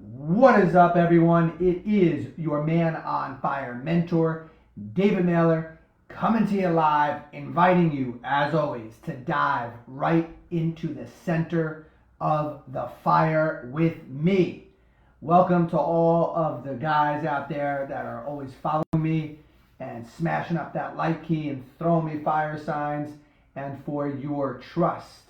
What is up, everyone? It is your man on fire mentor, David Mailer, coming to you live, inviting you, as always, to dive right into the center of the fire with me. Welcome to all of the guys out there that are always following me and smashing up that like key and throwing me fire signs, and for your trust.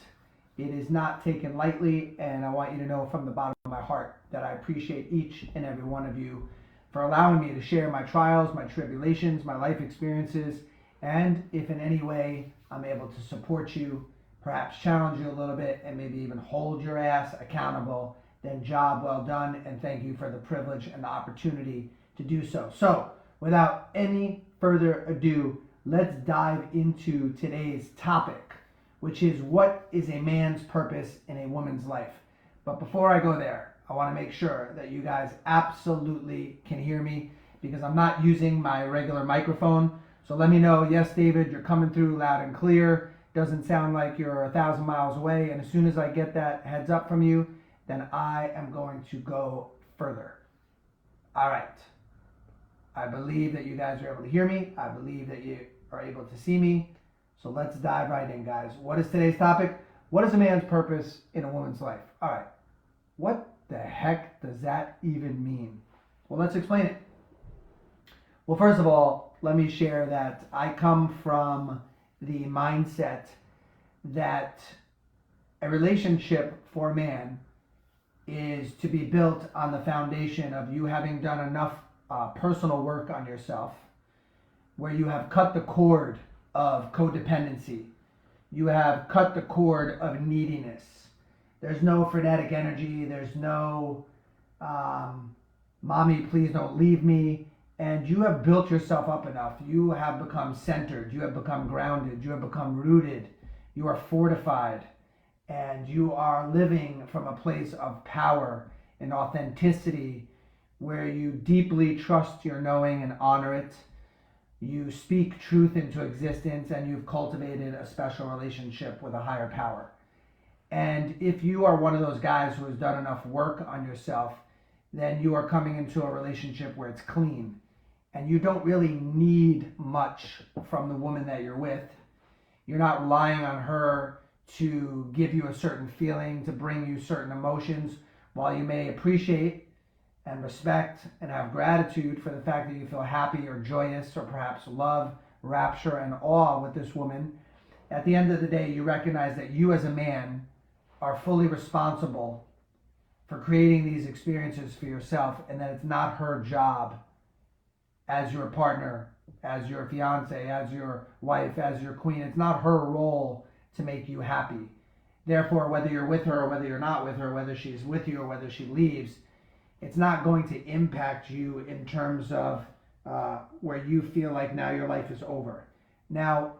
It is not taken lightly, and I want you to know from the bottom of my heart that I appreciate each and every one of you for allowing me to share my trials, my tribulations, my life experiences, and if in any way I'm able to support you, perhaps challenge you a little bit, and maybe even hold your ass accountable, then job well done, and thank you for the privilege and the opportunity to do so. So, without any further ado, let's dive into today's topic, which is what is a man's purpose in a woman's life. But before I go there, I want to make sure that you guys absolutely can hear me because I'm not using my regular microphone. So let me know, yes, David, you're coming through loud and clear. Doesn't sound like you're 1,000 miles away. And as soon as I get that heads up from you, then I am going to go further. All right. I believe that you guys are able to hear me. I believe that you are able to see me. So let's dive right in, guys. What is today's topic? What is a man's purpose in a woman's life? All right. What the heck does that even mean? Well, let's explain it. Well, first of all, let me share that I come from the mindset that a relationship for a man is to be built on the foundation of you having done enough personal work on yourself, where you have cut the cord of codependency. You have cut the cord of neediness. There's no frenetic energy. There's no mommy, please don't leave me. And you have built yourself up enough. You have become centered. You have become grounded. You have become rooted. You are fortified. And you are living from a place of power and authenticity where you deeply trust your knowing and honor it. You speak truth into existence, and you've cultivated a special relationship with a higher power. And if you are one of those guys who has done enough work on yourself, then you are coming into a relationship where it's clean. And you don't really need much from the woman that you're with. You're not relying on her to give you a certain feeling, to bring you certain emotions. While you may appreciate and respect and have gratitude for the fact that you feel happy or joyous or perhaps love, rapture, and awe with this woman, at the end of the day, you recognize that you as a man are fully responsible for creating these experiences for yourself, and that it's not her job as your partner, as your fiance, as your wife, as your queen. It's not her role to make you happy. Therefore, whether you're with her or whether you're not with her, whether she's with you or whether she leaves, it's not going to impact you in terms of where you feel like now your life is over. Now,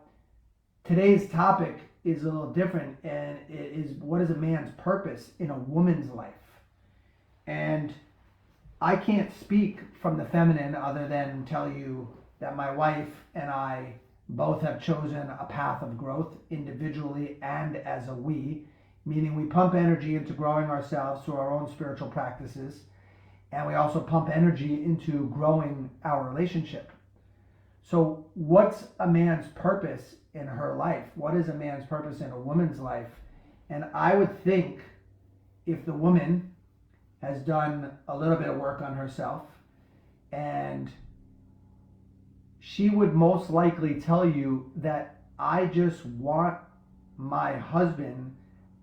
today's topic is a little different, and it is what is a man's purpose in a woman's life? And I can't speak from the feminine other than tell you that my wife and I both have chosen a path of growth individually and as a we, meaning we pump energy into growing ourselves through our own spiritual practices. And we also pump energy into growing our relationship. So what's a man's purpose in her life? What is a man's purpose in a woman's life? And I would think if the woman has done a little bit of work on herself, and she would most likely tell you that I just want my husband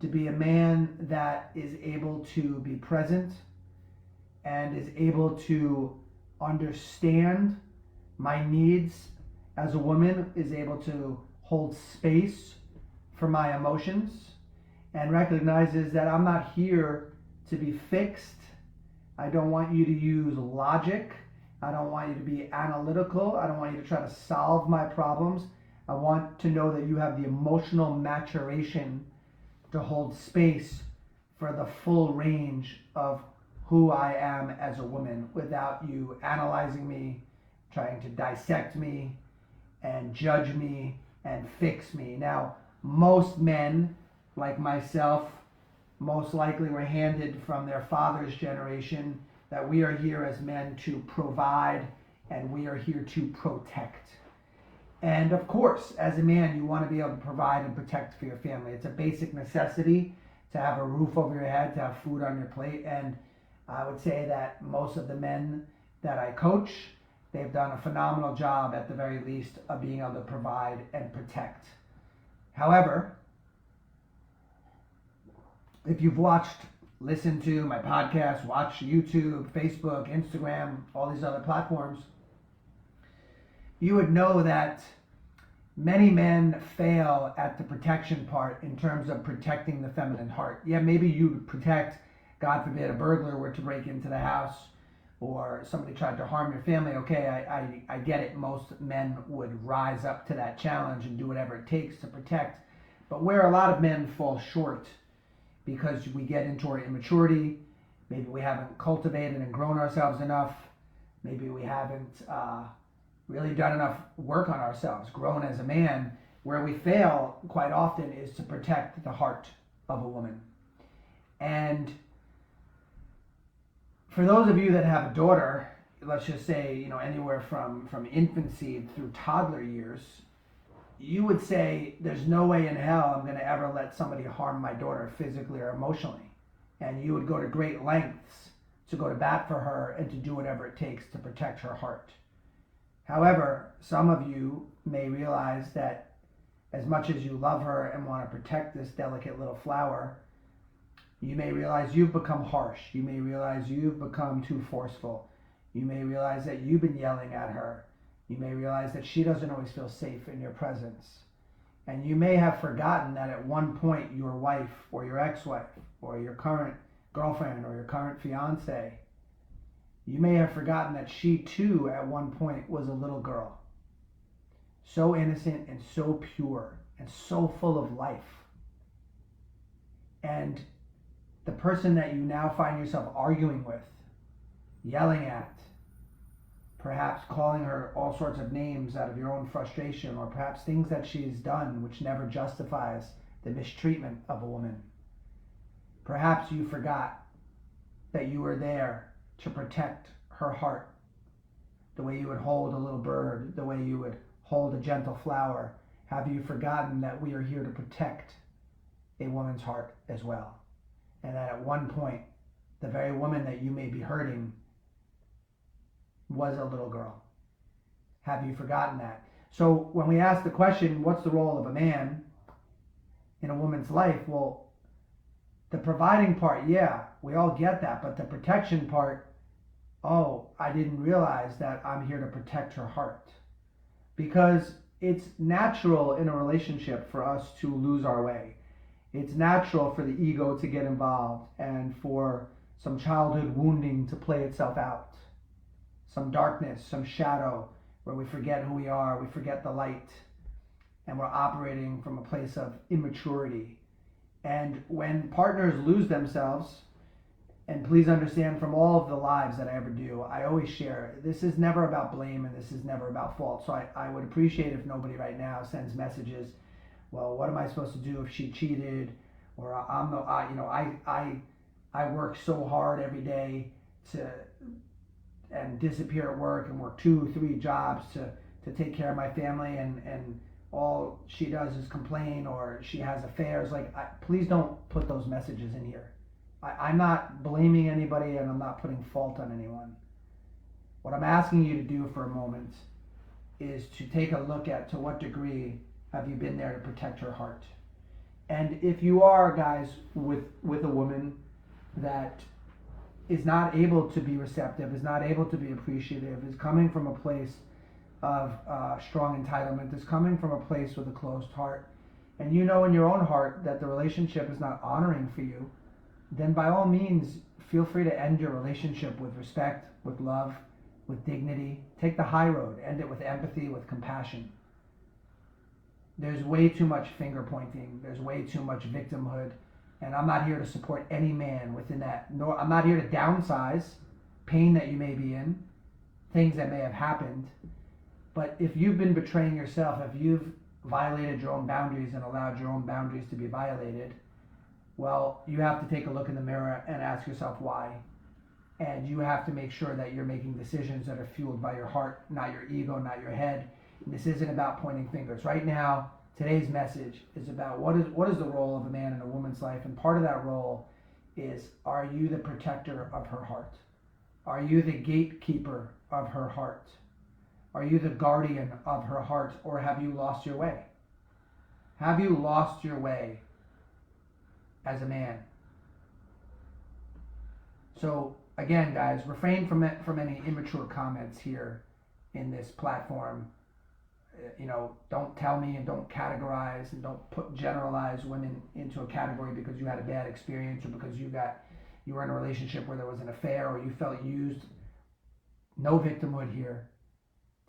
to be a man that is able to be present and is able to understand my needs as a woman, is able to hold space for my emotions, and recognizes that I'm not here to be fixed. I don't want you to use logic. I don't want you to be analytical. I don't want you to try to solve my problems. I want to know that you have the emotional maturation to hold space for the full range of who I am as a woman without you analyzing me, trying to dissect me, and judge me, and fix me. Now, most men, like myself, most likely were handed from their father's generation, that we are here as men to provide and we are here to protect. And of course, as a man, you want to be able to provide and protect for your family. It's a basic necessity to have a roof over your head, to have food on your plate. And I would say that most of the men that I coach, they've done a phenomenal job at the very least of being able to provide and protect. However, if you've listened to my podcast, watched YouTube, Facebook, Instagram, all these other platforms, you would know that many men fail at the protection part in terms of protecting the feminine heart. Yeah, maybe you would protect, God forbid, a burglar were to break into the house or somebody tried to harm your family. Okay, I get it. Most men would rise up to that challenge and do whatever it takes to protect. But where a lot of men fall short because we get into our immaturity, maybe we haven't cultivated and grown ourselves enough, maybe we haven't really done enough work on ourselves, grown as a man, where we fail quite often is to protect the heart of a woman. And for those of you that have a daughter, let's just say, anywhere from infancy through toddler years, you would say, there's no way in hell I'm going to ever let somebody harm my daughter physically or emotionally. And you would go to great lengths to go to bat for her and to do whatever it takes to protect her heart. However, some of you may realize that as much as you love her and want to protect this delicate little flower, you may realize you've become harsh. You may realize you've become too forceful. You may realize that you've been yelling at her. You may realize that she doesn't always feel safe in your presence. And you may have forgotten that at one point your wife or your ex-wife or your current girlfriend or your current fiance, you may have forgotten that she too at one point was a little girl. So innocent and so pure and so full of life. And the person that you now find yourself arguing with, yelling at, perhaps calling her all sorts of names out of your own frustration, or perhaps things that she's done which never justifies the mistreatment of a woman. Perhaps you forgot that you were there to protect her heart, the way you would hold a little bird, the way you would hold a gentle flower. Have you forgotten that we are here to protect a woman's heart as well? And that at one point, the very woman that you may be hurting was a little girl. Have you forgotten that? So when we ask the question, what's the role of a man in a woman's life? Well, the providing part, yeah, we all get that. But the protection part, oh, I didn't realize that I'm here to protect her heart. Because it's natural in a relationship for us to lose our way. It's natural for the ego to get involved and for some childhood wounding to play itself out. Some darkness, some shadow, where we forget who we are, we forget the light, and we're operating from a place of immaturity. And when partners lose themselves, and please understand from all of the lives that I ever do, I always share, this is never about blame and this is never about fault. So I would appreciate if nobody right now sends messages, well, what am I supposed to do if she cheated? Or I work so hard every day and disappear at work and work 2-3 jobs to take care of my family, and all she does is complain, or she has affairs. Please don't put those messages in here. I'm not blaming anybody and I'm not putting fault on anyone. What I'm asking you to do for a moment is to take a look at to what degree have you been there to protect her heart. And if you are, guys, with a woman that is not able to be receptive, is not able to be appreciative, is coming from a place of strong entitlement, is coming from a place with a closed heart, and you know in your own heart that the relationship is not honoring for you, then by all means, feel free to end your relationship with respect, with love, with dignity. Take the high road. End it with empathy, with compassion. There's way too much finger pointing. There's way too much victimhood. And I'm not here to support any man within that. Nor I'm not here to downsize pain that you may be in, things that may have happened. But if you've been betraying yourself, if you've violated your own boundaries and allowed your own boundaries to be violated, Well, you have to take a look in the mirror and ask yourself why. And you have to make sure that you're making decisions that are fueled by your heart, not your ego, not your head. And this isn't about pointing fingers. Right now, today's message is about what is the role of a man in a woman's life. And part of that role is, are you the protector of her heart? Are you the gatekeeper of her heart? Are you the guardian of her heart, or have you lost your way? Have you lost your way as a man? So again, guys, refrain from any immature comments here in this platform. Don't tell me and don't categorize and don't generalize women into a category because you had a bad experience or because you were in a relationship where there was an affair or you felt used. No victimhood here.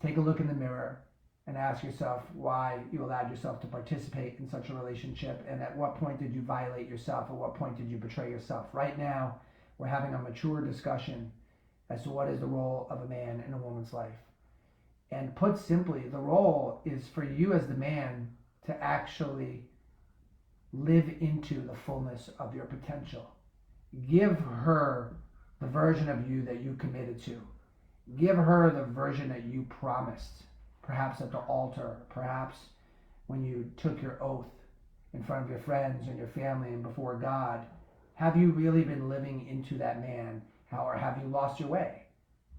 Take a look in the mirror and ask yourself why you allowed yourself to participate in such a relationship, and at what point did you violate yourself, at what point did you betray yourself. Right now, we're having a mature discussion as to what is the role of a man in a woman's life. And put simply, the role is for you as the man to actually live into the fullness of your potential. Give her the version of you that you committed to. Give her the version that you promised, perhaps at the altar, perhaps when you took your oath in front of your friends and your family and before God. Have you really been living into that man? Or have you lost your way?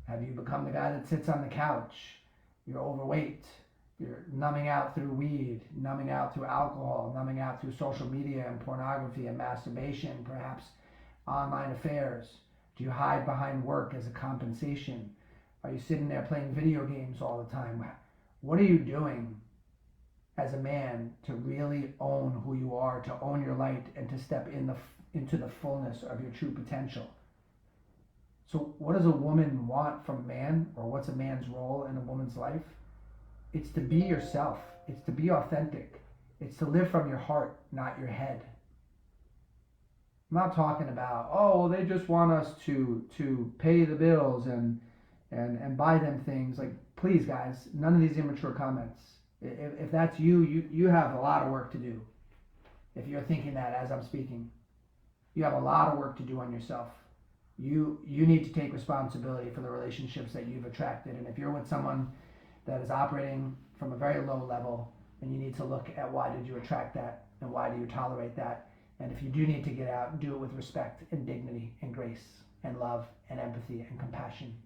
Have you become the guy that sits on the couch? You're overweight. You're numbing out through weed, numbing out through alcohol, numbing out through social media and pornography and masturbation, perhaps online affairs. Do you hide behind work as a compensation? Are you sitting there playing video games all the time? What are you doing as a man to really own who you are, to own your light, and to step into the fullness of your true potential? So what does a woman want from a man, or what's a man's role in a woman's life? It's to be yourself. It's to be authentic. It's to live from your heart, not your head. I'm not talking about, well, they just want us to pay the bills and buy them things. Like, please, guys, none of these immature comments. If that's you have a lot of work to do. If you're thinking that as I'm speaking, you have a lot of work to do on yourself. You need to take responsibility for the relationships that you've attracted. And if you're with someone that is operating from a very low level, then you need to look at why did you attract that and why do you tolerate that. And if you do need to get out, do it with respect and dignity and grace and love and empathy and compassion.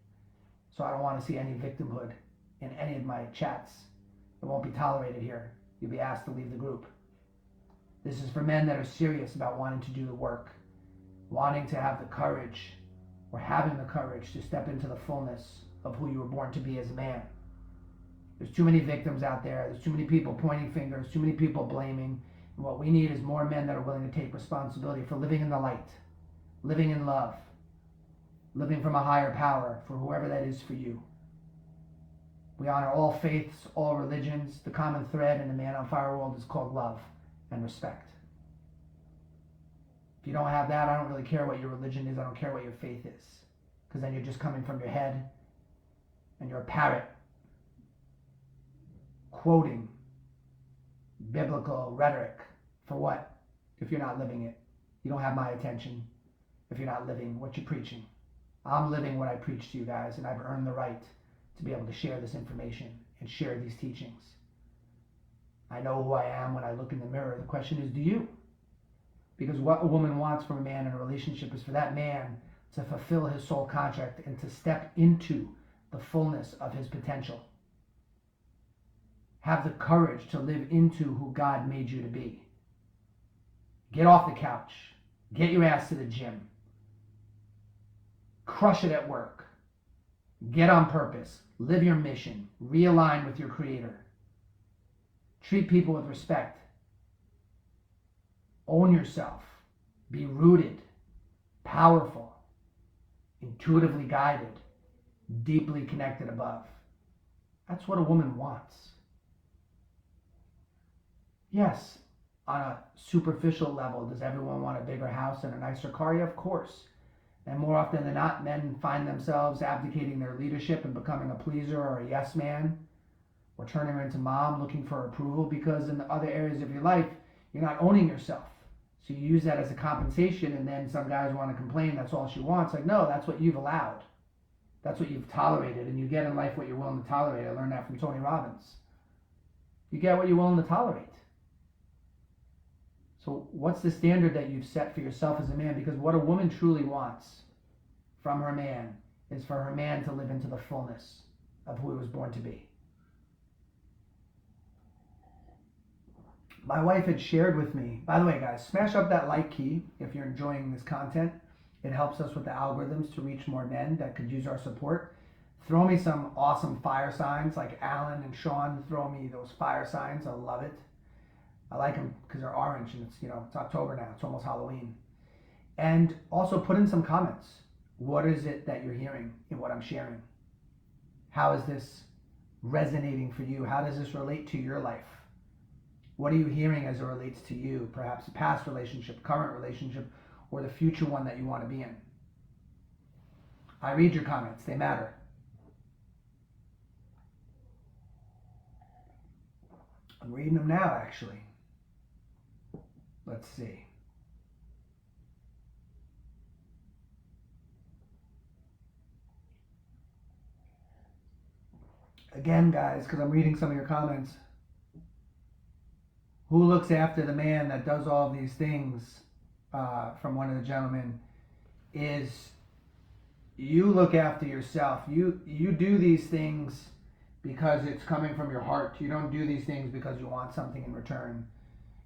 So I don't want to see any victimhood in any of my chats. It won't be tolerated here. You'll be asked to leave the group. This is for men that are serious about wanting to do the work, wanting to have the courage, or having the courage to step into the fullness of who you were born to be as a man. There's too many victims out there. There's too many people pointing fingers, too many people blaming. And what we need is more men that are willing to take responsibility for living in the light, living in love, living from a higher power for whoever that is for you. We honor all faiths, all religions. The common thread in the Man on Fire world is called love and respect. If you don't have that, I don't really care what your religion is. I don't care what your faith is. Because then you're just coming from your head and you're a parrot quoting biblical rhetoric. For what? If you're not living it. You don't have my attention if you're not living what you're preaching. I'm living what I preach to you guys, and I've earned the right to be able to share this information and share these teachings. I know who I am when I look in the mirror. The question is, do you? Because what a woman wants from a man in a relationship is for that man to fulfill his soul contract and to step into the fullness of his potential. Have the courage to live into who God made you to be. Get off the couch. Get your ass to the gym. Crush it at work. Get on purpose. Live your mission. Realign with your Creator. Treat people with respect. Own yourself. Be rooted, powerful, intuitively guided, deeply connected above. That's what a woman wants. Yes, on a superficial level, does everyone want a bigger house and a nicer car? Yeah, of course. And more often than not, men find themselves abdicating their leadership and becoming a pleaser or a yes man, or turning her into mom looking for approval, because in the other areas of your life, you're not owning yourself. So you use that as a compensation, and then some guys want to complain that's all she wants. Like, no, that's what you've allowed. That's what you've tolerated, and you get in life what you're willing to tolerate. I learned that from Tony Robbins. You get what you're willing to tolerate. So what's the standard that you've set for yourself as a man? Because what a woman truly wants from her man is for her man to live into the fullness of who he was born to be. My wife had shared with me, by the way, guys, smash up that like key if you're enjoying this content. It helps us with the algorithms to reach more men that could use our support. Throw me some awesome fire signs, like Alan and Sean throw me those fire signs. I love it. I like them because they're orange, and it's October now. It's almost Halloween. And also put in some comments. What is it that you're hearing in what I'm sharing? How is this resonating for you? How does this relate to your life? What are you hearing as it relates to you? Perhaps a past relationship, current relationship, or the future one that you want to be in. I read your comments. They matter. I'm reading them now, actually. Let's see. Again, guys, because I'm reading some of your comments. Who looks after the man that does all these things, from one of the gentlemen, is you look after yourself. You do these things because it's coming from your heart. You don't do these things because you want something in return.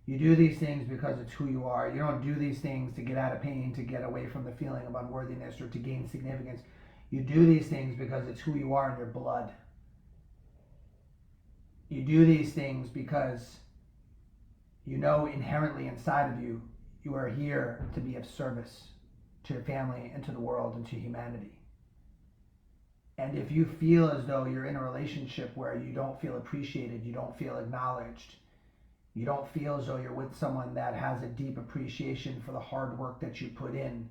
You do these things because it's who you are. You don't do these things to get out of pain, to get away from the feeling of unworthiness, or to gain significance. You do these things because it's who you are in your blood. You do these things because you know inherently inside of you, you are here to be of service to your family and to the world and to humanity. And if you feel as though you're in a relationship where you don't feel appreciated, you don't feel acknowledged, you don't feel as though you're with someone that has a deep appreciation for the hard work that you put in,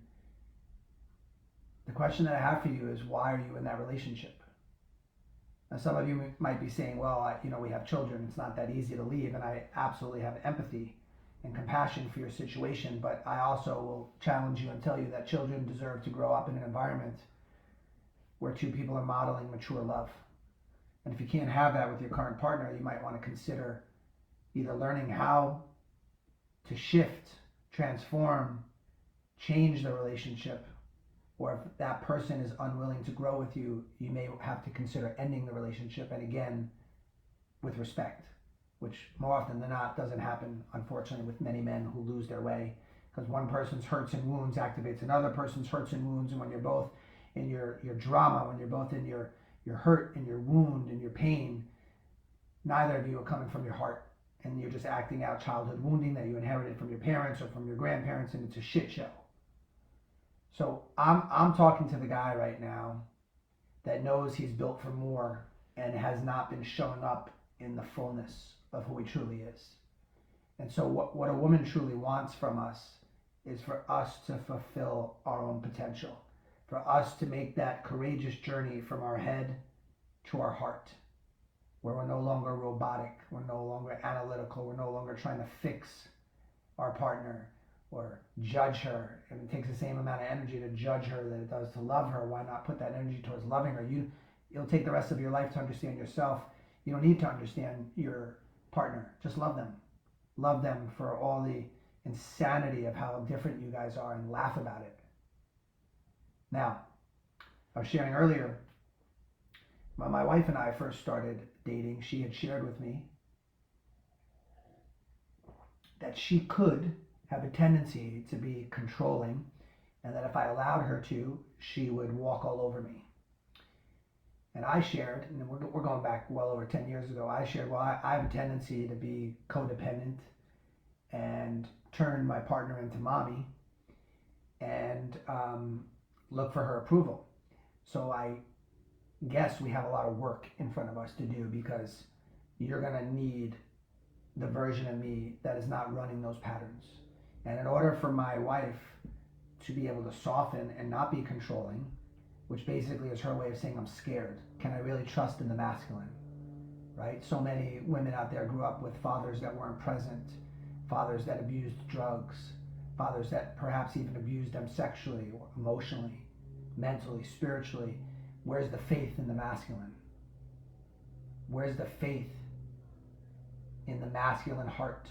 the question that I have for you is, why are you in that relationship? Now, some of you might be saying, well, we have children. It's not that easy to leave. And I absolutely have empathy and compassion for your situation. But I also will challenge you and tell you that children deserve to grow up in an environment where two people are modeling mature love. And if you can't have that with your current partner, you might want to consider either learning how to shift, transform, change the relationship, or if that person is unwilling to grow with you, you may have to consider ending the relationship, and again, with respect, which more often than not doesn't happen, unfortunately, with many men who lose their way, because one person's hurts and wounds activates another person's hurts and wounds, and when you're both in your drama, when you're both in your hurt and your wound and your pain, neither of you are coming from your heart, and you're just acting out childhood wounding that you inherited from your parents or from your grandparents, and it's a shit show. So I'm talking to the guy right now that knows he's built for more and has not been showing up in the fullness of who he truly is. And so what a woman truly wants from us is for us to fulfill our own potential, for us to make that courageous journey from our head to our heart, where we're no longer robotic, we're no longer analytical, we're no longer trying to fix our partner or judge her. And it takes the same amount of energy to judge her that it does to love her. Why not put that energy towards loving her? You'll take the rest of your life to understand yourself. You don't need to understand your partner. Just love them. Love them for all the insanity of how different you guys are, and laugh about it. Now, I was sharing earlier, when my wife and I first started dating, she had shared with me that she could have a tendency to be controlling, and that if I allowed her to, she would walk all over me. And I shared, and we're going back well over 10 years ago, I shared, well, I have a tendency to be codependent and turn my partner into mommy and look for her approval. So I guess we have a lot of work in front of us to do, because you're going to need the version of me that is not running those patterns. And in order for my wife to be able to soften and not be controlling, which basically is her way of saying I'm scared, can I really trust in the masculine, right? So many women out there grew up with fathers that weren't present, fathers that abused drugs, fathers that perhaps even abused them sexually or emotionally, mentally, spiritually. Where's the faith in the masculine? Where's the faith in the masculine heart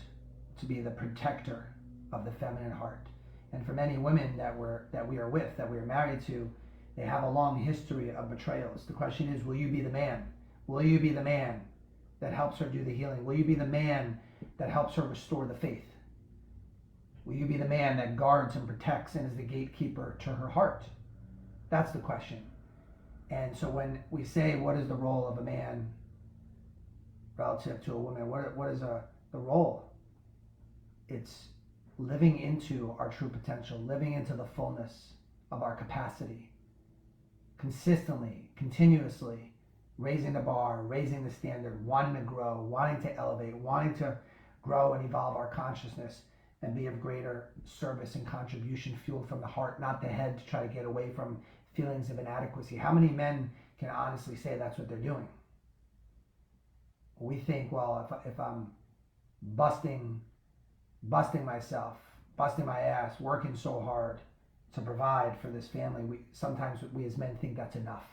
to be the protector of the feminine heart? And for many women that we are married to, they have a long history of betrayals. The question is, will you be the man? Will you be the man that helps her do the healing? Will you be the man that helps her restore the faith? Will you be the man that guards and protects and is the gatekeeper to her heart? That's the question. And so when we say, what is the role of a man relative to a woman, what is the role? It's living into our true potential, living into the fullness of our capacity, consistently, continuously, raising the bar, raising the standard, wanting to grow, wanting to elevate, wanting to grow and evolve our consciousness and be of greater service and contribution, fueled from the heart, not the head, to try to get away from feelings of inadequacy. How many men can honestly say that's what they're doing? We think, well, if I'm busting myself, busting my ass, working so hard to provide for this family, sometimes we as men think that's enough.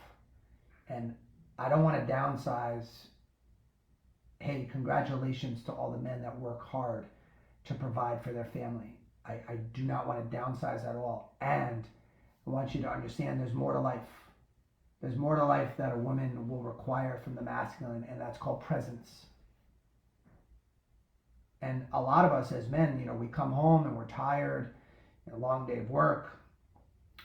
And I don't want to downsize. Hey, congratulations to all the men that work hard to provide for their family. I do not want to downsize at all. And I want you to understand there's more to life. There's more to life that a woman will require from the masculine, and that's called presence. And a lot of us as men, we come home and we're tired, a long day of work.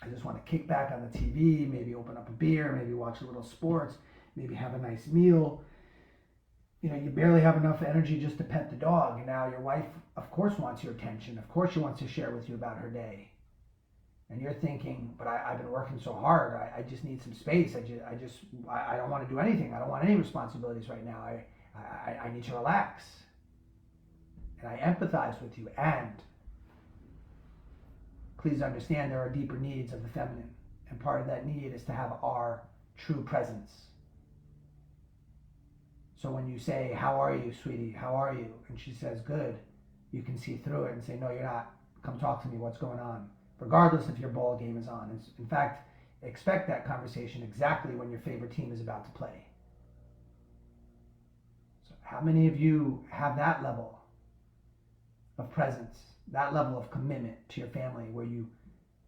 I just want to kick back on the TV, maybe open up a beer, maybe watch a little sports, maybe have a nice meal. You barely have enough energy just to pet the dog. And now your wife, of course, wants your attention. Of course, she wants to share with you about her day. And you're thinking, but I've been working so hard. I just need some space. I don't want to do anything. I don't want any responsibilities right now. I need to relax. And I empathize with you. And please understand there are deeper needs of the feminine. And part of that need is to have our true presence. So when you say, how are you, sweetie? How are you? And she says, good. You can see through it and say, no, you're not. Come talk to me. What's going on? Regardless if your ball game is on. In fact, expect that conversation exactly when your favorite team is about to play. So how many of you have that level of presence, that level of commitment to your family, where you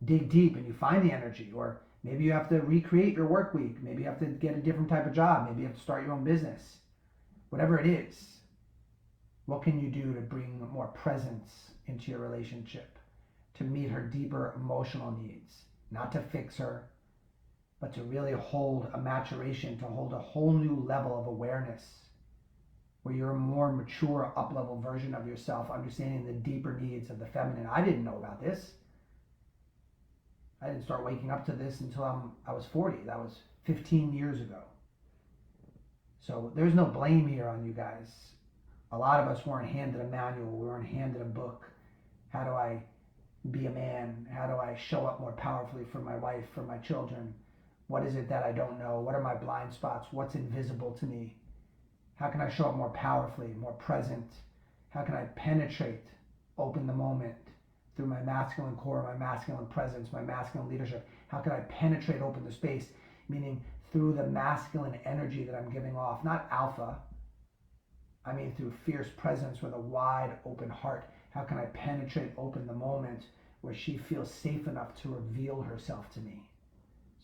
dig deep and you find the energy? Or maybe you have to recreate your work week. Maybe you have to get a different type of job. Maybe you have to start your own business. Whatever it is, what can you do to bring more presence into your relationship, to meet her deeper emotional needs? Not to fix her, but to really hold a maturation, to hold a whole new level of awareness, where you're a more mature, up-level version of yourself, understanding the deeper needs of the feminine. I didn't know about this. I didn't start waking up to this until I was 40. That was 15 years ago. So there's no blame here on you guys. A lot of us weren't handed a manual. We weren't handed a book. How do I be a man? How do I show up more powerfully for my wife, for my children? What is it that I don't know? What are my blind spots? What's invisible to me? How can I show up more powerfully, more present? How can I penetrate, open the moment through my masculine core, my masculine presence, my masculine leadership? How can I penetrate, open the space? Meaning through the masculine energy that I'm giving off, not alpha. I mean through fierce presence with a wide open heart. How can I penetrate, open the moment where she feels safe enough to reveal herself to me?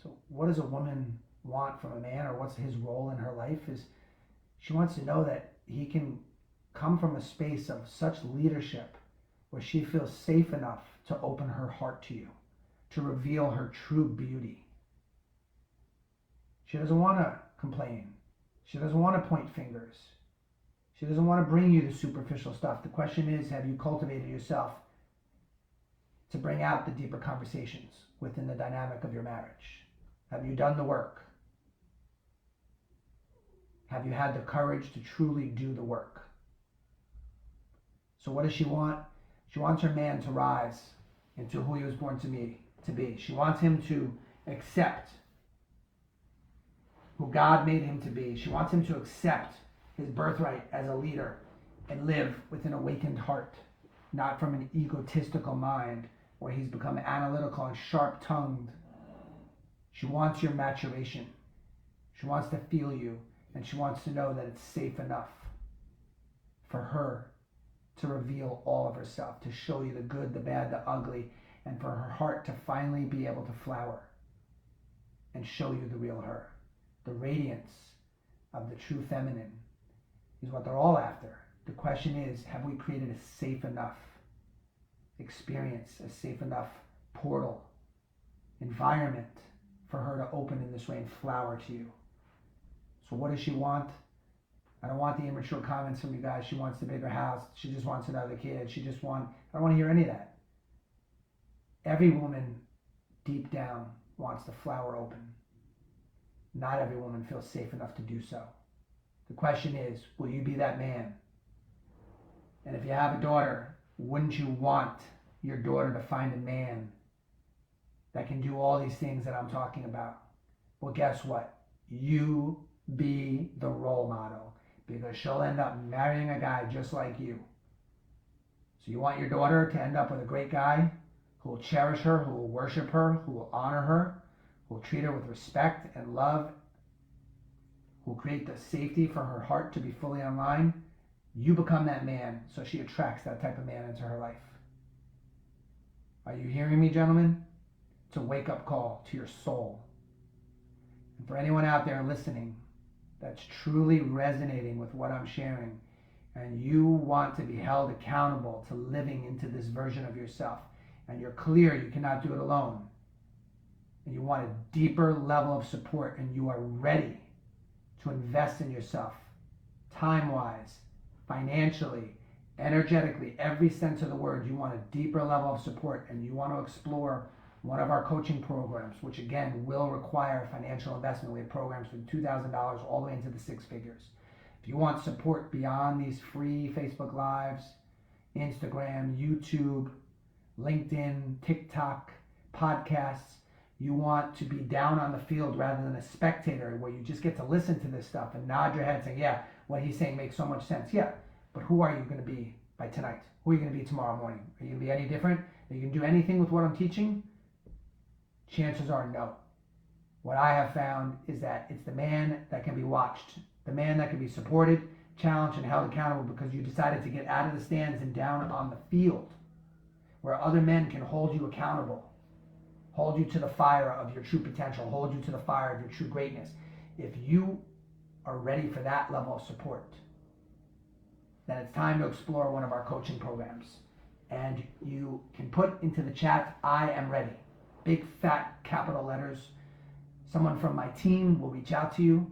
So what does a woman want from a man, or what's his role in her life? Is she wants to know that he can come from a space of such leadership where she feels safe enough to open her heart to you, to reveal her true beauty. She doesn't want to complain. She doesn't want to point fingers. She doesn't want to bring you the superficial stuff. The question is, have you cultivated yourself to bring out the deeper conversations within the dynamic of your marriage? Have you done the work? Have you had the courage to truly do the work? So what does she want? She wants her man to rise into who he was born to be. She wants him to accept who God made him to be. She wants him to accept his birthright as a leader and live with an awakened heart. not from an egotistical mind where he's become analytical and sharp-tongued. She wants your maturation. She wants to feel you, and she wants to know that it's safe enough for her to reveal all of herself, to show you the good, the bad, the ugly, and for her heart to finally be able to flower and show you the real her. The radiance of the true feminine is what they're all after. The question is, have we created a safe enough experience, a safe enough portal, environment for her to open in this way and flower to you? So what does she want? I don't want the immature comments from you guys. She wants the bigger house. She just wants another kid. I don't want to hear any of that. Every woman deep down wants the flower open. Not every woman feels safe enough to do so. The question is, will you be that man? And if you have a daughter, wouldn't you want your daughter to find a man that can do all these things that I'm talking about? Well, guess what? You be the role model, because she'll end up marrying a guy just like you. So you want your daughter to end up with a great guy who will cherish her, who will worship her, who will honor her, who will treat her with respect and love, who will create the safety for her heart to be fully online. You become that man, so she attracts that type of man into her life. Are you hearing me, gentlemen? It's a wake-up call to your soul. And for anyone out there listening that's truly resonating with what I'm sharing, and you want to be held accountable to living into this version of yourself, and you're clear you cannot do it alone, and you want a deeper level of support, and you are ready to invest in yourself, time-wise, financially, energetically, every sense of the word, you want a deeper level of support, and you want to explore one of our coaching programs, which again will require financial investment. We have programs from $2,000 all the way into the six figures. If you want support beyond these free Facebook Lives, Instagram, YouTube, LinkedIn, TikTok, podcasts, you want to be down on the field rather than a spectator where you just get to listen to this stuff and nod your head saying, yeah, what he's saying makes so much sense. Yeah, but who are you going to be by tonight? Who are you going to be tomorrow morning? Are you going to be any different? Are you going to do anything with what I'm teaching? Chances are no. What I have found is that it's the man that can be watched, the man that can be supported, challenged, and held accountable because you decided to get out of the stands and down on the field where other men can hold you accountable, hold you to the fire of your true potential, hold you to the fire of your true greatness. If you are ready for that level of support, then it's time to explore one of our coaching programs. And you can put into the chat, I am ready. Big fat capital letters. Someone from my team will reach out to you.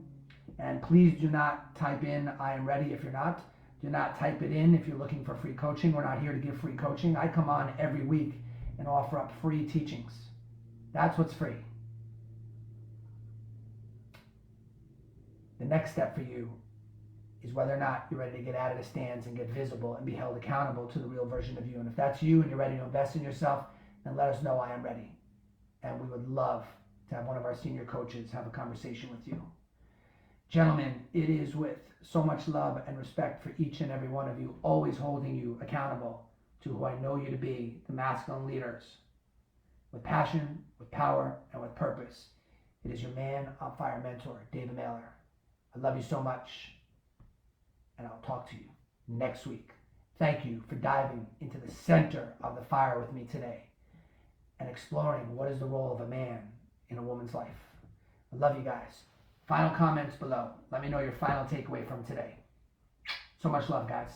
And please do not type in I am ready if you're not. Do not type it in if you're looking for free coaching. We're not here to give free coaching. I come on every week and offer up free teachings. That's what's free. The next step for you is whether or not you're ready to get out of the stands and get visible and be held accountable to the real version of you. And if that's you and you're ready to invest in yourself, then let us know I am ready. And we would love to have one of our senior coaches have a conversation with you. Gentlemen, it is with so much love and respect for each and every one of you, always holding you accountable to who I know you to be, the masculine leaders, with passion, with power, and with purpose. It is your man on fire mentor, David Mailer. I love you so much, and I'll talk to you next week. Thank you for diving into the center of the fire with me today and exploring what is the role of a man in a woman's life. I love you guys. Final comments below. Let me know your final takeaway from today. So much love, guys.